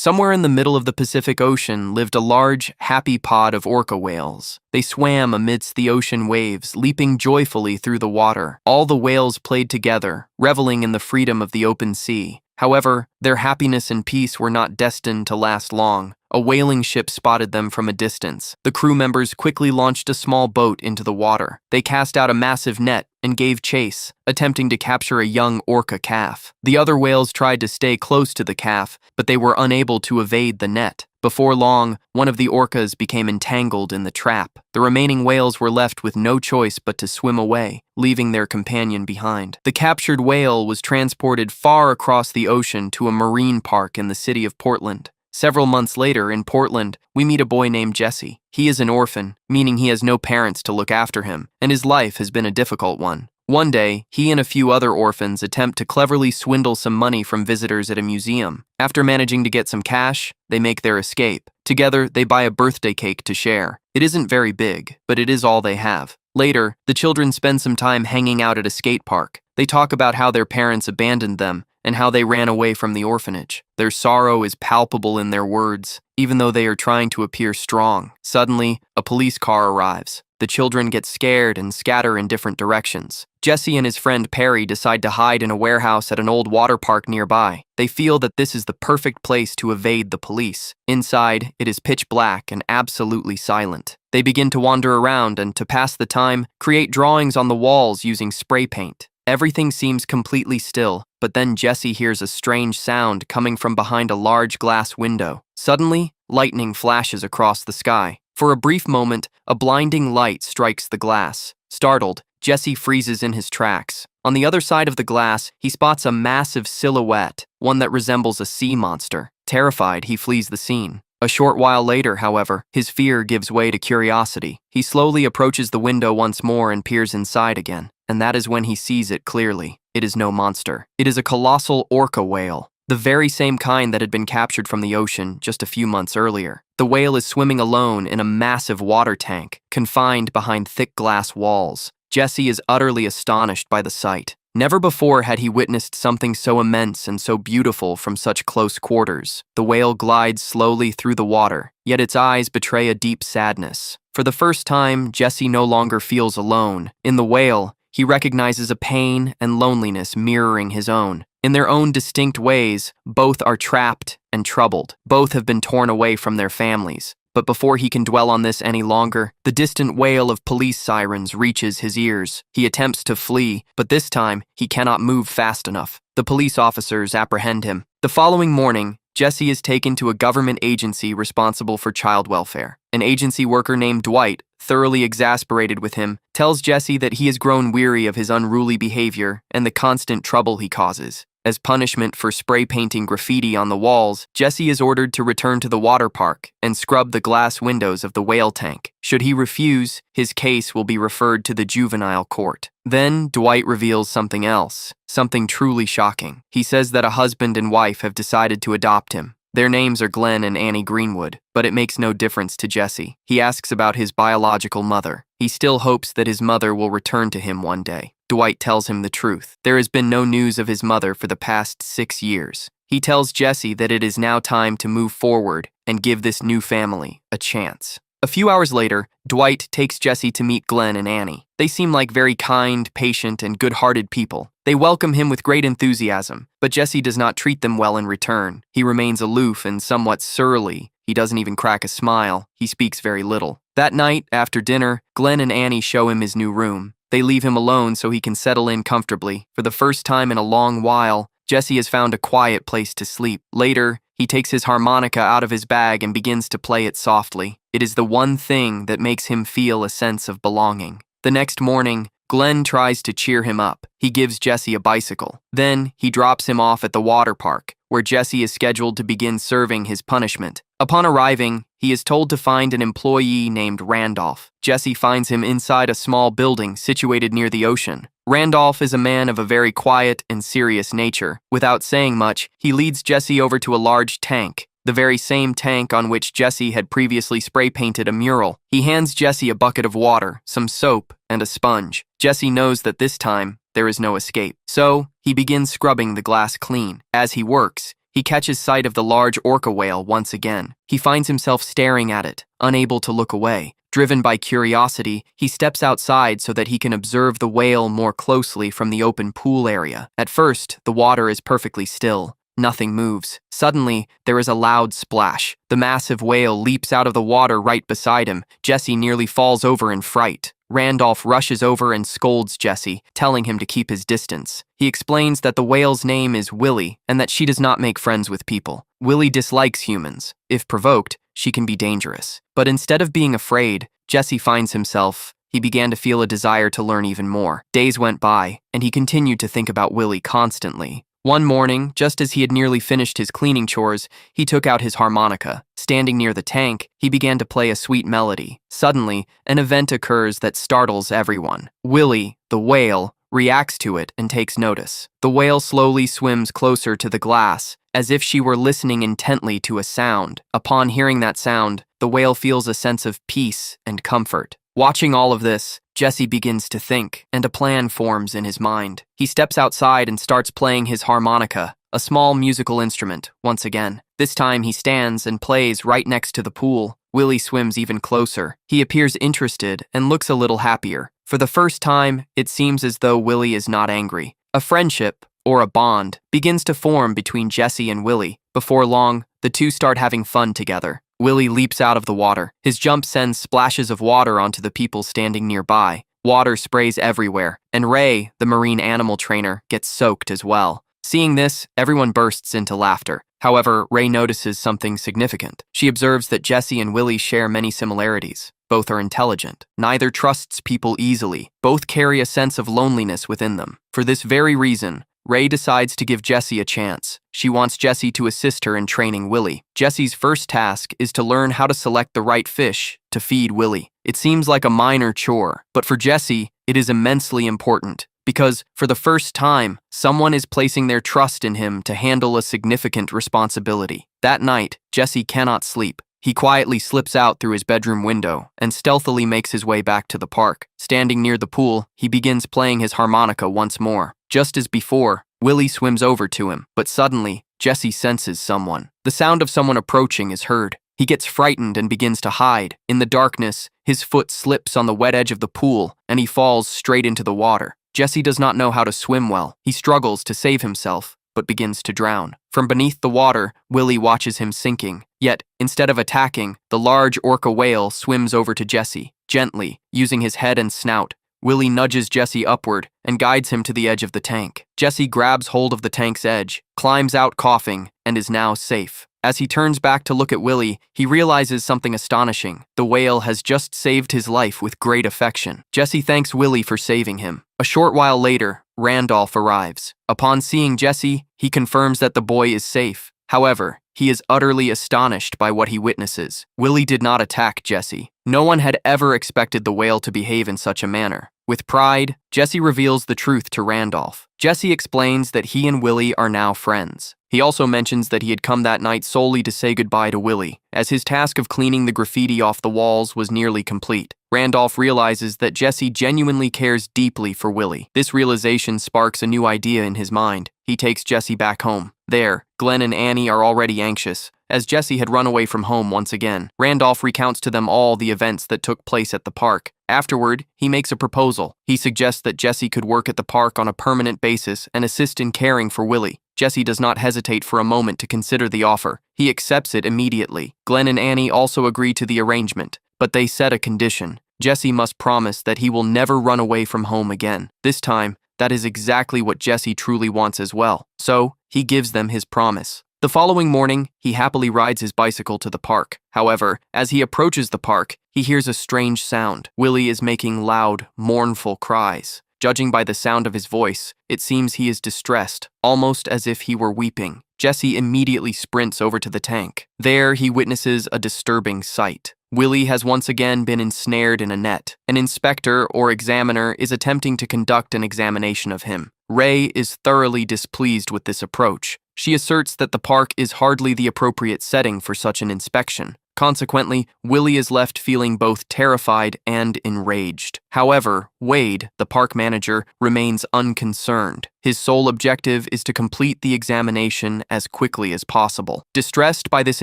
Somewhere in the middle of the Pacific Ocean lived a large, happy pod of orca whales. They swam amidst the ocean waves, leaping joyfully through the water. All the whales played together, reveling in the freedom of the open sea. However, their happiness and peace were not destined to last long. A whaling ship spotted them from a distance. The crew members quickly launched a small boat into the water. They cast out a massive net and gave chase, attempting to capture a young orca calf. The other whales tried to stay close to the calf, but they were unable to evade the net. Before long, one of the orcas became entangled in the trap. The remaining whales were left with no choice but to swim away, leaving their companion behind. The captured whale was transported far across the ocean to a marine park in the city of Portland. Several months later, in Portland, we meet a boy named Jesse. He is an orphan, meaning he has no parents to look after him, and his life has been a difficult one. One day, he and a few other orphans attempt to cleverly swindle some money from visitors at a museum. After managing to get some cash, they make their escape. Together, they buy a birthday cake to share. It isn't very big, but it is all they have. Later, the children spend some time hanging out at a skate park. They talk about how their parents abandoned them and how they ran away from the orphanage. Their sorrow is palpable in their words, even though they are trying to appear strong. Suddenly, a police car arrives. The children get scared and scatter in different directions. Jesse and his friend Perry decide to hide in a warehouse at an old water park nearby. They feel that this is the perfect place to evade the police. Inside, it is pitch black and absolutely silent. They begin to wander around and, to pass the time, create drawings on the walls using spray paint. Everything seems completely still, but then Jesse hears a strange sound coming from behind a large glass window. Suddenly, lightning flashes across the sky. For a brief moment, a blinding light strikes the glass. Startled, Jesse freezes in his tracks. On the other side of the glass, he spots a massive silhouette, one that resembles a sea monster. Terrified, he flees the scene. A short while later, however, his fear gives way to curiosity. He slowly approaches the window once more and peers inside again. And that is when he sees it clearly. It is no monster. It is a colossal orca whale, the very same kind that had been captured from the ocean just a few months earlier. The whale is swimming alone in a massive water tank, confined behind thick glass walls. Jesse is utterly astonished by the sight. Never before had he witnessed something so immense and so beautiful from such close quarters. The whale glides slowly through the water, yet its eyes betray a deep sadness. For the first time, Jesse no longer feels alone. In the whale, he recognizes a pain and loneliness mirroring his own. In their own distinct ways, both are trapped and troubled. Both have been torn away from their families. But before he can dwell on this any longer, the distant wail of police sirens reaches his ears. He attempts to flee, but this time, he cannot move fast enough. The police officers apprehend him. The following morning, Jesse is taken to a government agency responsible for child welfare. An agency worker named Dwight, thoroughly exasperated with him, tells Jesse that he has grown weary of his unruly behavior and the constant trouble he causes. As punishment for spray painting graffiti on the walls, Jesse is ordered to return to the water park and scrub the glass windows of the whale tank. Should he refuse, his case will be referred to the juvenile court. Then Dwight reveals something else, something truly shocking. He says that a husband and wife have decided to adopt him. Their names are Glenn and Annie Greenwood, but it makes no difference to Jesse. He asks about his biological mother. He still hopes that his mother will return to him one day. Dwight tells him the truth. There has been no news of his mother for the past 6 years. He tells Jesse that it is now time to move forward and give this new family a chance. A few hours later, Dwight takes Jesse to meet Glenn and Annie. They seem like very kind, patient, and good-hearted people. They welcome him with great enthusiasm, but Jesse does not treat them well in return. He remains aloof and somewhat surly. He doesn't even crack a smile. He speaks very little. That night, after dinner, Glenn and Annie show him his new room. They leave him alone so he can settle in comfortably. For the first time in a long while, Jesse has found a quiet place to sleep. Later, he takes his harmonica out of his bag and begins to play it softly. It is the one thing that makes him feel a sense of belonging. The next morning, Glenn tries to cheer him up. He gives Jesse a bicycle. Then, he drops him off at the water park, where Jesse is scheduled to begin serving his punishment. Upon arriving, he is told to find an employee named Randolph. Jesse finds him inside a small building situated near the ocean. Randolph is a man of a very quiet and serious nature. Without saying much, he leads Jesse over to a large tank, the very same tank on which Jesse had previously spray-painted a mural. He hands Jesse a bucket of water, some soap, and a sponge. Jesse knows that this time, there is no escape. So, he begins scrubbing the glass clean. As he works, he catches sight of the large orca whale once again. He finds himself staring at it, unable to look away. Driven by curiosity, he steps outside so that he can observe the whale more closely from the open pool area. At first, the water is perfectly still. Nothing moves. Suddenly, there is a loud splash. The massive whale leaps out of the water right beside him. Jesse nearly falls over in fright. Randolph rushes over and scolds Jesse, telling him to keep his distance. He explains that the whale's name is Willie and that she does not make friends with people. Willie dislikes humans. If provoked, she can be dangerous. But instead of being afraid, Jesse finds himself. He began to feel a desire to learn even more. Days went by, and he continued to think about Willie constantly. One morning, just as he had nearly finished his cleaning chores, he took out his harmonica. Standing near the tank, he began to play a sweet melody. Suddenly, an event occurs that startles everyone. Willie, the whale, reacts to it and takes notice. The whale slowly swims closer to the glass, as if she were listening intently to a sound. Upon hearing that sound, the whale feels a sense of peace and comfort. Watching all of this, Jesse begins to think, and a plan forms in his mind. He steps outside and starts playing his harmonica, a small musical instrument, once again. This time he stands and plays right next to the pool. Willie swims even closer. He appears interested and looks a little happier. For the first time, it seems as though Willie is not angry. A friendship, or a bond, begins to form between Jesse and Willie. Before long, the two start having fun together. Willie leaps out of the water. His jump sends splashes of water onto the people standing nearby. Water sprays everywhere, and Ray, the marine animal trainer, gets soaked as well. Seeing this, everyone bursts into laughter. However, Ray notices something significant. She observes that Jesse and Willie share many similarities. Both are intelligent. Neither trusts people easily. Both carry a sense of loneliness within them. For this very reason, Ray decides to give Jesse a chance. She wants Jesse to assist her in training Willie. Jesse's first task is to learn how to select the right fish to feed Willie. It seems like a minor chore, but for Jesse, it is immensely important. Because, for the first time, someone is placing their trust in him to handle a significant responsibility. That night, Jesse cannot sleep. He quietly slips out through his bedroom window and stealthily makes his way back to the park. Standing near the pool, he begins playing his harmonica once more. Just as before, Willie swims over to him, but suddenly, Jesse senses someone. The sound of someone approaching is heard. He gets frightened and begins to hide. In the darkness, his foot slips on the wet edge of the pool, and he falls straight into the water. Jesse does not know how to swim well. He struggles to save himself, but begins to drown. From beneath the water, Willie watches him sinking. Yet, instead of attacking, the large orca whale swims over to Jesse. Gently, using his head and snout, Willie nudges Jesse upward and guides him to the edge of the tank. Jesse grabs hold of the tank's edge, climbs out coughing, and is now safe. As he turns back to look at Willie, he realizes something astonishing. The whale has just saved his life with great affection. Jesse thanks Willie for saving him. A short while later, Randolph arrives. Upon seeing Jesse, he confirms that the boy is safe. However, he is utterly astonished by what he witnesses. Willie did not attack Jesse. No one had ever expected the whale to behave in such a manner. With pride, Jesse reveals the truth to Randolph. Jesse explains that he and Willie are now friends. He also mentions that he had come that night solely to say goodbye to Willie, as his task of cleaning the graffiti off the walls was nearly complete. Randolph realizes that Jesse genuinely cares deeply for Willie. This realization sparks a new idea in his mind. He takes Jesse back home. There, Glenn and Annie are already anxious, as Jesse had run away from home once again. Randolph recounts to them all the events that took place at the park. Afterward, he makes a proposal. He suggests that Jesse could work at the park on a permanent basis and assist in caring for Willie. Jesse does not hesitate for a moment to consider the offer. He accepts it immediately. Glenn and Annie also agree to the arrangement, but they set a condition. Jesse must promise that he will never run away from home again. This time, that is exactly what Jesse truly wants as well. So, he gives them his promise. The following morning, he happily rides his bicycle to the park. However, as he approaches the park, he hears a strange sound. Willie is making loud, mournful cries. Judging by the sound of his voice, it seems he is distressed, almost as if he were weeping. Jesse immediately sprints over to the tank. There, he witnesses a disturbing sight. Willie has once again been ensnared in a net. An inspector or examiner is attempting to conduct an examination of him. Ray is thoroughly displeased with this approach. She asserts that the park is hardly the appropriate setting for such an inspection. Consequently, Willie is left feeling both terrified and enraged. However, Wade, the park manager, remains unconcerned. His sole objective is to complete the examination as quickly as possible. Distressed by this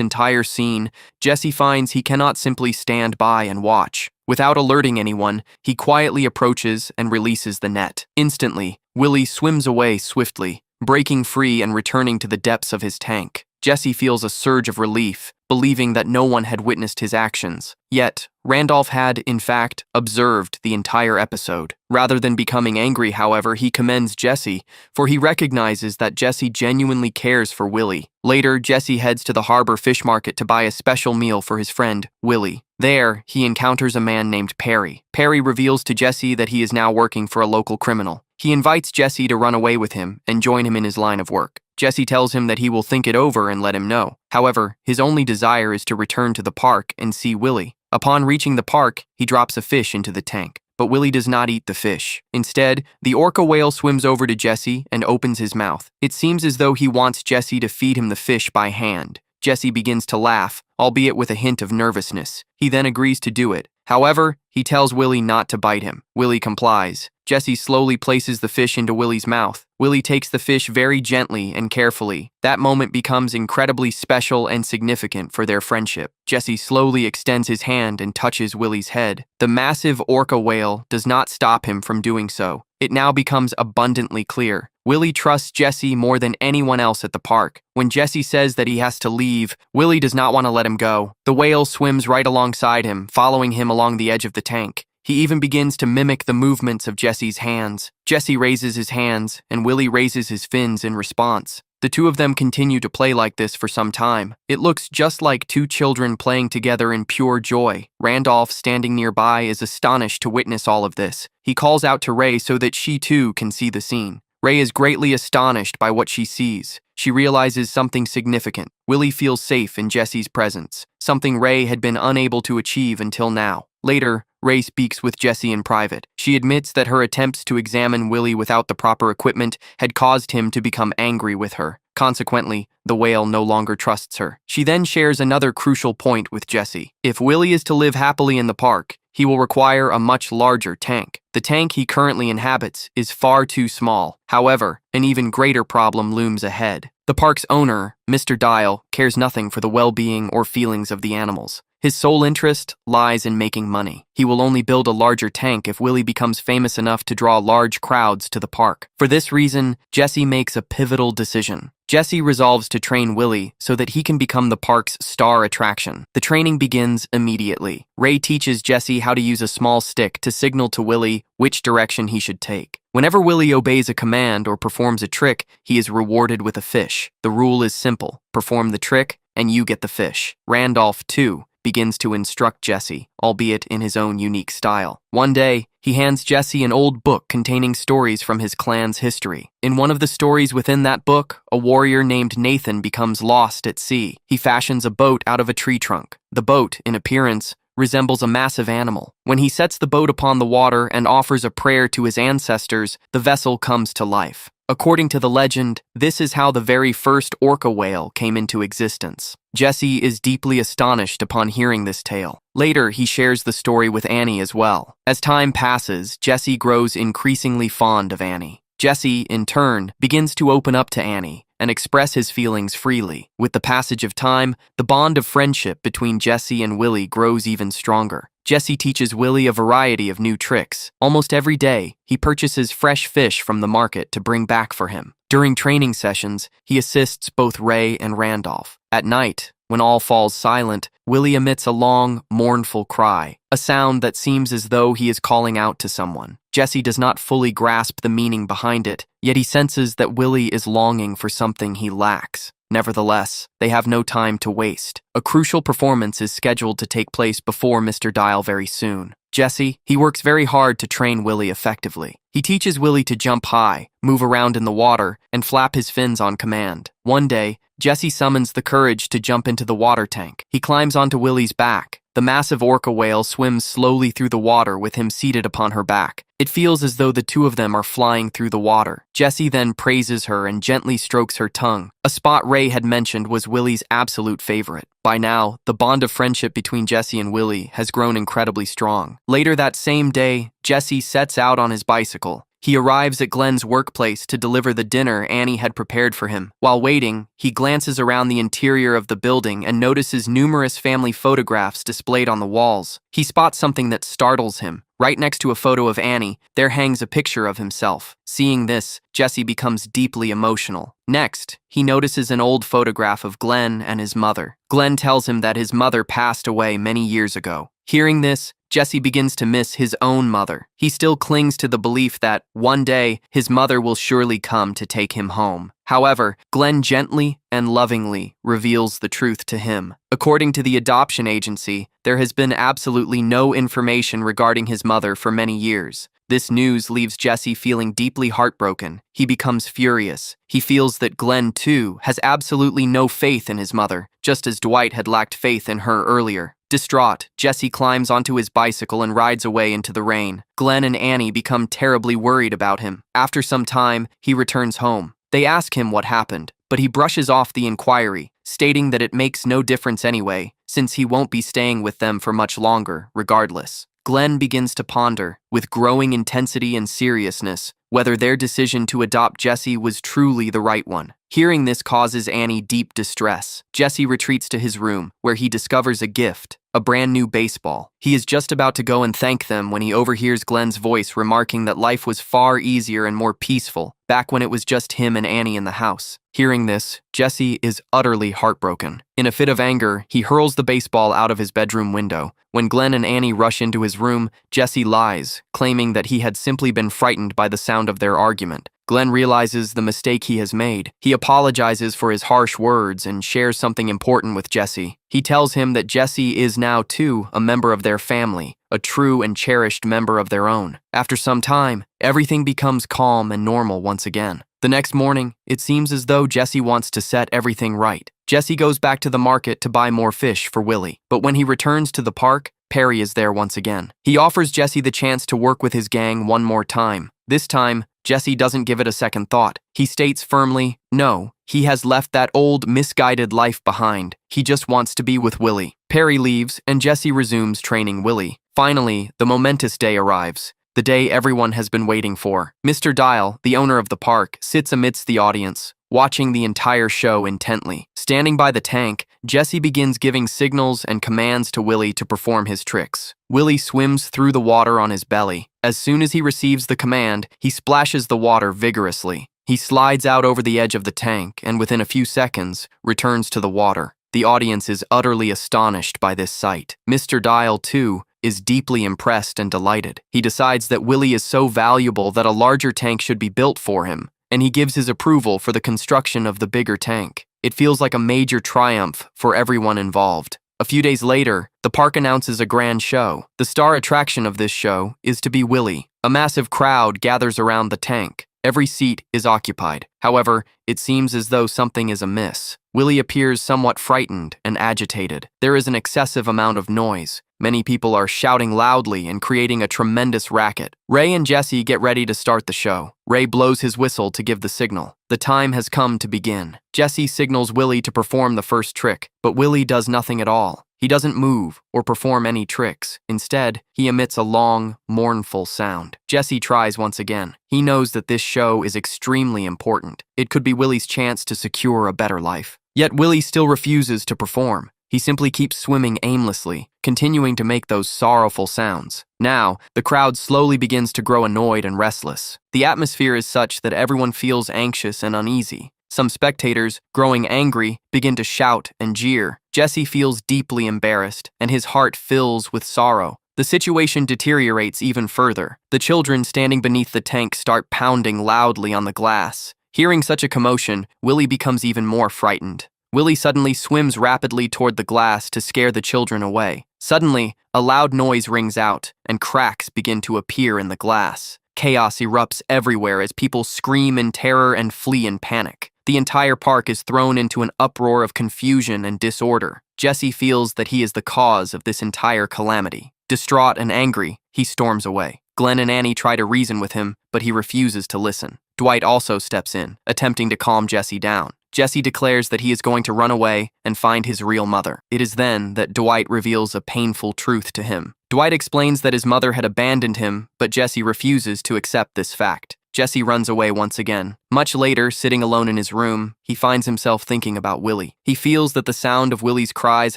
entire scene, Jesse finds he cannot simply stand by and watch. Without alerting anyone, he quietly approaches and releases the net. Instantly, Willie swims away swiftly, breaking free and returning to the depths of his tank. Jesse feels a surge of relief, believing that no one had witnessed his actions. Yet, Randolph had, in fact, observed the entire episode. Rather than becoming angry, however, he commends Jesse, for he recognizes that Jesse genuinely cares for Willie. Later, Jesse heads to the harbor fish market to buy a special meal for his friend, Willie. There, he encounters a man named Perry. Perry reveals to Jesse that he is now working for a local criminal. He invites Jesse to run away with him and join him in his line of work. Jesse tells him that he will think it over and let him know. However, his only desire is to return to the park and see Willie. Upon reaching the park, he drops a fish into the tank. But Willie does not eat the fish. Instead, the orca whale swims over to Jesse and opens his mouth. It seems as though he wants Jesse to feed him the fish by hand. Jesse begins to laugh, albeit with a hint of nervousness. He then agrees to do it. However, he tells Willie not to bite him. Willie complies. Jesse slowly places the fish into Willie's mouth. Willie takes the fish very gently and carefully. That moment becomes incredibly special and significant for their friendship. Jesse slowly extends his hand and touches Willie's head. The massive orca whale does not stop him from doing so. It now becomes abundantly clear. Willie trusts Jesse more than anyone else at the park. When Jesse says that he has to leave, Willie does not want to let him go. The whale swims right alongside him, following him along the edge of the tank. He even begins to mimic the movements of Jesse's hands. Jesse raises his hands, and Willie raises his fins in response. The two of them continue to play like this for some time. It looks just like two children playing together in pure joy. Randolph, standing nearby, is astonished to witness all of this. He calls out to Ray so that she too can see the scene. Ray is greatly astonished by what she sees. She realizes something significant. Willie feels safe in Jesse's presence, something Ray had been unable to achieve until now. Later, Ray speaks with Jesse in private. She admits that her attempts to examine Willie without the proper equipment had caused him to become angry with her. Consequently, the whale no longer trusts her. She then shares another crucial point with Jesse. If Willie is to live happily in the park, he will require a much larger tank. The tank he currently inhabits is far too small. However, an even greater problem looms ahead. The park's owner, Mr. Dial, cares nothing for the well-being or feelings of the animals. His sole interest lies in making money. He will only build a larger tank if Willie becomes famous enough to draw large crowds to the park. For this reason, Jesse makes a pivotal decision. Jesse resolves to train Willie so that he can become the park's star attraction. The training begins immediately. Ray teaches Jesse how to use a small stick to signal to Willie which direction he should take. Whenever Willie obeys a command or performs a trick, he is rewarded with a fish. The rule is simple: perform the trick and you get the fish. Randolph, too, begins to instruct Jesse, albeit in his own unique style. One day, he hands Jesse an old book containing stories from his clan's history. In one of the stories within that book, a warrior named Nathan becomes lost at sea. He fashions a boat out of a tree trunk. The boat, in appearance, resembles a massive animal. When he sets the boat upon the water and offers a prayer to his ancestors, the vessel comes to life. According to the legend, this is how the very first orca whale came into existence. Jesse is deeply astonished upon hearing this tale. Later, he shares the story with Annie as well. As time passes, Jesse grows increasingly fond of Annie. Jesse, in turn, begins to open up to Annie and express his feelings freely. With the passage of time, the bond of friendship between Jesse and Willie grows even stronger. Jesse teaches Willie a variety of new tricks. Almost every day, he purchases fresh fish from the market to bring back for him. During training sessions, he assists both Ray and Randolph. At night, when all falls silent, Willie emits a long, mournful cry, a sound that seems as though he is calling out to someone. Jesse does not fully grasp the meaning behind it, yet he senses that Willie is longing for something he lacks. Nevertheless, they have no time to waste. A crucial performance is scheduled to take place before Mr. Dial very soon. Jesse, he works very hard to train Willie effectively. He teaches Willie to jump high, move around in the water, and flap his fins on command. One day, Jesse summons the courage to jump into the water tank. He climbs onto Willie's back. The massive orca whale swims slowly through the water with him seated upon her back. It feels as though the two of them are flying through the water. Jesse then praises her and gently strokes her tongue. A spot Ray had mentioned was Willie's absolute favorite. By now, the bond of friendship between Jesse and Willie has grown incredibly strong. Later that same day, Jesse sets out on his bicycle. He arrives at Glenn's workplace to deliver the dinner Annie had prepared for him. While waiting, he glances around the interior of the building and notices numerous family photographs displayed on the walls. He spots something that startles him. Right next to a photo of Annie, there hangs a picture of himself. Seeing this, Jesse becomes deeply emotional. Next, he notices an old photograph of Glenn and his mother. Glenn tells him that his mother passed away many years ago. Hearing this, Jesse begins to miss his own mother. He still clings to the belief that one day his mother will surely come to take him home. However, Glenn gently and lovingly reveals the truth to him. According to the adoption agency, there has been absolutely no information regarding his mother for many years. This news leaves Jesse feeling deeply heartbroken. He becomes furious. He feels that Glenn, too, has absolutely no faith in his mother, just as Dwight had lacked faith in her earlier. Distraught, Jesse climbs onto his bicycle and rides away into the rain. Glenn and Annie become terribly worried about him. After some time, he returns home. They ask him what happened, but he brushes off the inquiry, stating that it makes no difference anyway, since he won't be staying with them for much longer, regardless. Glenn begins to ponder, with growing intensity and seriousness, whether their decision to adopt Jesse was truly the right one. Hearing this causes Annie deep distress. Jesse retreats to his room, where he discovers a gift, a brand new baseball. He is just about to go and thank them when he overhears Glenn's voice remarking that life was far easier and more peaceful back when it was just him and Annie in the house. Hearing this, Jesse is utterly heartbroken. In a fit of anger, he hurls the baseball out of his bedroom window. When Glenn and Annie rush into his room, Jesse lies, claiming that he had simply been frightened by the sound of their argument. Glenn realizes the mistake he has made. He apologizes for his harsh words and shares something important with Jesse. He tells him that Jesse is now, too, a member of their family, a true and cherished member of their own. After some time, everything becomes calm and normal once again. The next morning, it seems as though Jesse wants to set everything right. Jesse goes back to the market to buy more fish for Willie, but when he returns to the park, Perry is there once again. He offers Jesse the chance to work with his gang one more time. This time, Jesse doesn't give it a second thought. He states firmly, no, he has left that old, misguided life behind. He just wants to be with Willie. Perry leaves, and Jesse resumes training Willie. Finally, the momentous day arrives. The day everyone has been waiting for. Mr. Dial, the owner of the park, sits amidst the audience, watching the entire show intently. Standing by the tank, Jesse begins giving signals and commands to Willie to perform his tricks. Willie swims through the water on his belly. As soon as he receives the command, he splashes the water vigorously. He slides out over the edge of the tank and within a few seconds, returns to the water. The audience is utterly astonished by this sight. Mr. Dial, too, is deeply impressed and delighted. He decides that Willie is so valuable that a larger tank should be built for him, and he gives his approval for the construction of the bigger tank. It feels like a major triumph for everyone involved. A few days later, the park announces a grand show. The star attraction of this show is to be Willie. A massive crowd gathers around the tank. Every seat is occupied. However, it seems as though something is amiss. Willie appears somewhat frightened and agitated. There is an excessive amount of noise. Many people are shouting loudly and creating a tremendous racket. Ray and Jesse get ready to start the show. Ray blows his whistle to give the signal. The time has come to begin. Jesse signals Willie to perform the first trick, but Willie does nothing at all. He doesn't move or perform any tricks. Instead, he emits a long, mournful sound. Jesse tries once again. He knows that this show is extremely important. It could be Willie's chance to secure a better life. Yet Willie still refuses to perform. He simply keeps swimming aimlessly, continuing to make those sorrowful sounds. Now, the crowd slowly begins to grow annoyed and restless. The atmosphere is such that everyone feels anxious and uneasy. Some spectators, growing angry, begin to shout and jeer. Jesse feels deeply embarrassed, and his heart fills with sorrow. The situation deteriorates even further. The children standing beneath the tank start pounding loudly on the glass. Hearing such a commotion, Willie becomes even more frightened. Willie suddenly swims rapidly toward the glass to scare the children away. Suddenly, a loud noise rings out, and cracks begin to appear in the glass. Chaos erupts everywhere as people scream in terror and flee in panic. The entire park is thrown into an uproar of confusion and disorder. Jesse feels that he is the cause of this entire calamity. Distraught and angry, he storms away. Glenn and Annie try to reason with him, but he refuses to listen. Dwight also steps in, attempting to calm Jesse down. Jesse declares that he is going to run away and find his real mother. It is then that Dwight reveals a painful truth to him. Dwight explains that his mother had abandoned him, but Jesse refuses to accept this fact. Jesse runs away once again. Much later, sitting alone in his room, he finds himself thinking about Willie. He feels that the sound of Willie's cries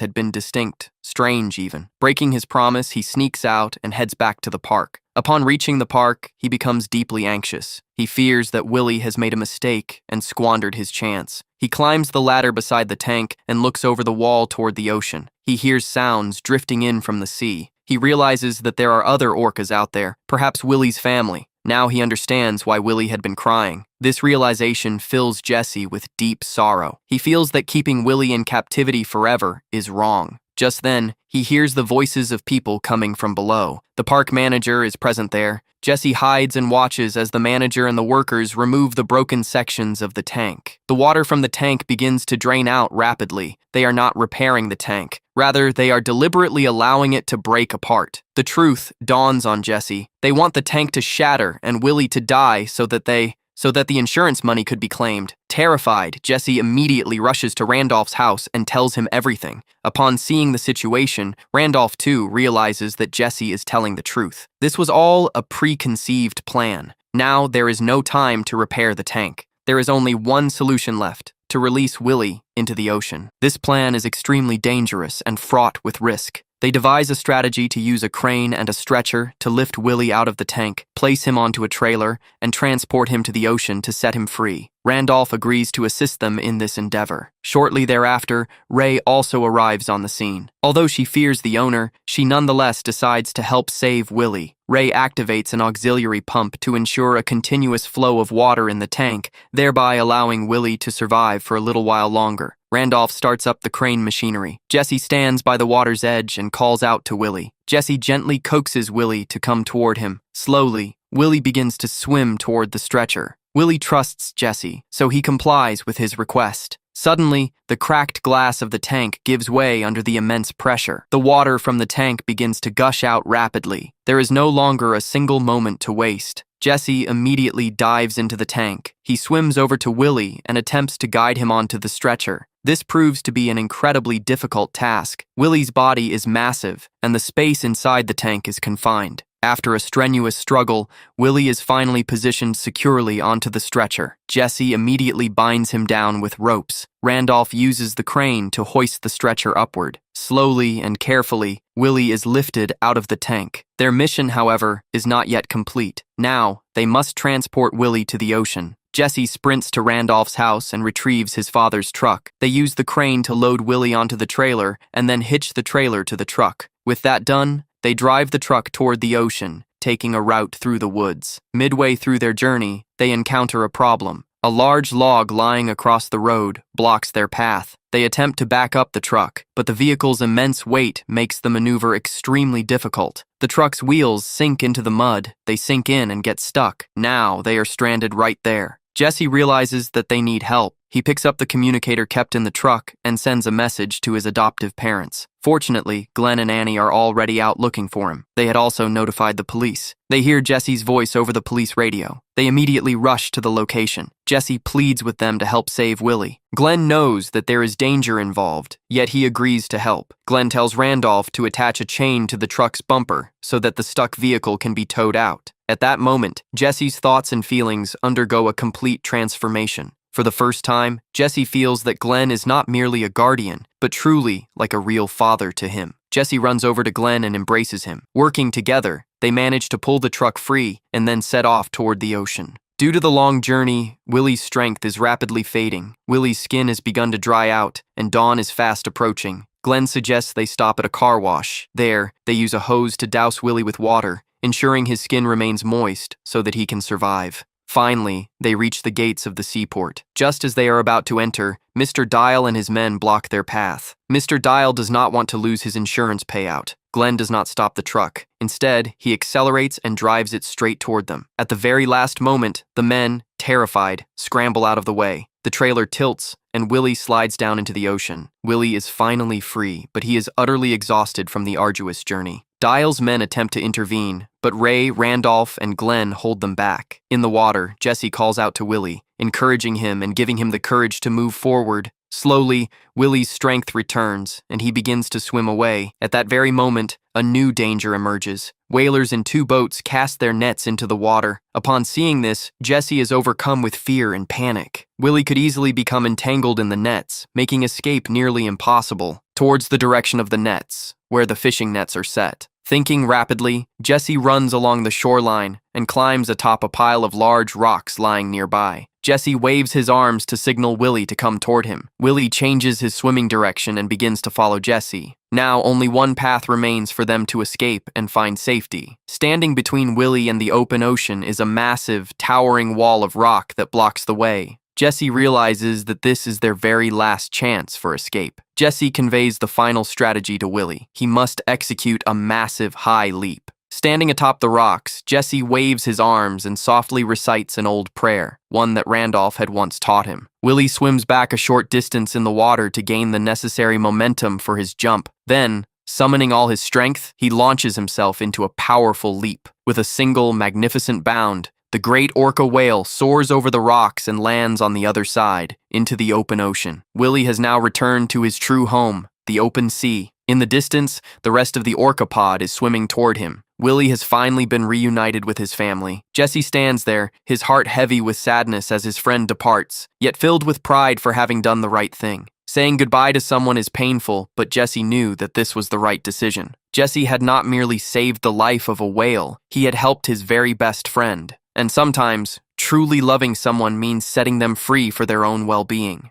had been distinct, strange even. Breaking his promise, he sneaks out and heads back to the park. Upon reaching the park, he becomes deeply anxious. He fears that Willie has made a mistake and squandered his chance. He climbs the ladder beside the tank and looks over the wall toward the ocean. He hears sounds drifting in from the sea. He realizes that there are other orcas out there, perhaps Willie's family. Now he understands why Willie had been crying. This realization fills Jesse with deep sorrow. He feels that keeping Willie in captivity forever is wrong. Just then, he hears the voices of people coming from below. The park manager is present there. Jesse hides and watches as the manager and the workers remove the broken sections of the tank. The water from the tank begins to drain out rapidly. They are not repairing the tank. Rather, they are deliberately allowing it to break apart. The truth dawns on Jesse. They want the tank to shatter and Willie to die so that the insurance money could be claimed. Terrified, Jesse immediately rushes to Randolph's house and tells him everything. Upon seeing the situation, Randolph too realizes that Jesse is telling the truth. This was all a preconceived plan. Now there is no time to repair the tank. There is only one solution left: to release Willie into the ocean. This plan is extremely dangerous and fraught with risk. They devise a strategy to use a crane and a stretcher to lift Willie out of the tank, place him onto a trailer, and transport him to the ocean to set him free. Randolph agrees to assist them in this endeavor. Shortly thereafter, Ray also arrives on the scene. Although she fears the owner, she nonetheless decides to help save Willie. Ray activates an auxiliary pump to ensure a continuous flow of water in the tank, thereby allowing Willie to survive for a little while longer. Randolph starts up the crane machinery. Jesse stands by the water's edge and calls out to Willie. Jesse gently coaxes Willie to come toward him. Slowly, Willie begins to swim toward the stretcher. Willie trusts Jesse, so he complies with his request. Suddenly, the cracked glass of the tank gives way under the immense pressure. The water from the tank begins to gush out rapidly. There is no longer a single moment to waste. Jesse immediately dives into the tank. He swims over to Willie and attempts to guide him onto the stretcher. This proves to be an incredibly difficult task. Willie's body is massive, and the space inside the tank is confined. After a strenuous struggle, Willie is finally positioned securely onto the stretcher. Jesse immediately binds him down with ropes. Randolph uses the crane to hoist the stretcher upward. Slowly and carefully, Willie is lifted out of the tank. Their mission, however, is not yet complete. Now, they must transport Willie to the ocean. Jesse sprints to Randolph's house and retrieves his father's truck. They use the crane to load Willie onto the trailer and then hitch the trailer to the truck. With that done, they drive the truck toward the ocean, taking a route through the woods. Midway through their journey, they encounter a problem. A large log lying across the road blocks their path. They attempt to back up the truck, but the vehicle's immense weight makes the maneuver extremely difficult. The truck's wheels sink into the mud. They sink in and get stuck. Now they are stranded right there. Jesse realizes that they need help. He picks up the communicator kept in the truck and sends a message to his adoptive parents. Fortunately, Glenn and Annie are already out looking for him. They had also notified the police. They hear Jesse's voice over the police radio. They immediately rush to the location. Jesse pleads with them to help save Willie. Glenn knows that there is danger involved, yet he agrees to help. Glenn tells Randolph to attach a chain to the truck's bumper so that the stuck vehicle can be towed out. At that moment, Jesse's thoughts and feelings undergo a complete transformation. For the first time, Jesse feels that Glenn is not merely a guardian, but truly like a real father to him. Jesse runs over to Glenn and embraces him. Working together, they manage to pull the truck free and then set off toward the ocean. Due to the long journey, Willie's strength is rapidly fading. Willie's skin has begun to dry out, and dawn is fast approaching. Glenn suggests they stop at a car wash. There, they use a hose to douse Willie with water, ensuring his skin remains moist so that he can survive. Finally, they reach the gates of the seaport. Just as they are about to enter, Mr. Dial and his men block their path. Mr. Dial does not want to lose his insurance payout. Glenn does not stop the truck. Instead, he accelerates and drives it straight toward them. At the very last moment, the men, terrified, scramble out of the way. The trailer tilts, and Willie slides down into the ocean. Willie is finally free, but he is utterly exhausted from the arduous journey. Dial's men attempt to intervene, but Ray, Randolph, and Glenn hold them back. In the water, Jesse calls out to Willie, encouraging him and giving him the courage to move forward. Slowly, Willie's strength returns, and he begins to swim away. At that very moment, a new danger emerges. Whalers in 2 boats cast their nets into the water. Upon seeing this, Jesse is overcome with fear and panic. Willie could easily become entangled in the nets, making escape nearly impossible, towards the direction of the nets, where the fishing nets are set. Thinking rapidly, Jesse runs along the shoreline and climbs atop a pile of large rocks lying nearby. Jesse waves his arms to signal Willie to come toward him. Willie changes his swimming direction and begins to follow Jesse. Now only one path remains for them to escape and find safety. Standing between Willie and the open ocean is a massive, towering wall of rock that blocks the way. Jesse realizes that this is their very last chance for escape. Jesse conveys the final strategy to Willie. He must execute a massive high leap. Standing atop the rocks, Jesse waves his arms and softly recites an old prayer, one that Randolph had once taught him. Willie swims back a short distance in the water to gain the necessary momentum for his jump. Then, summoning all his strength, he launches himself into a powerful leap. With a single magnificent bound, the great orca whale soars over the rocks and lands on the other side, into the open ocean. Willie has now returned to his true home, the open sea. In the distance, the rest of the orca pod is swimming toward him. Willie has finally been reunited with his family. Jesse stands there, his heart heavy with sadness as his friend departs, yet filled with pride for having done the right thing. Saying goodbye to someone is painful, but Jesse knew that this was the right decision. Jesse had not merely saved the life of a whale, he had helped his very best friend. And sometimes, truly loving someone means setting them free for their own well-being.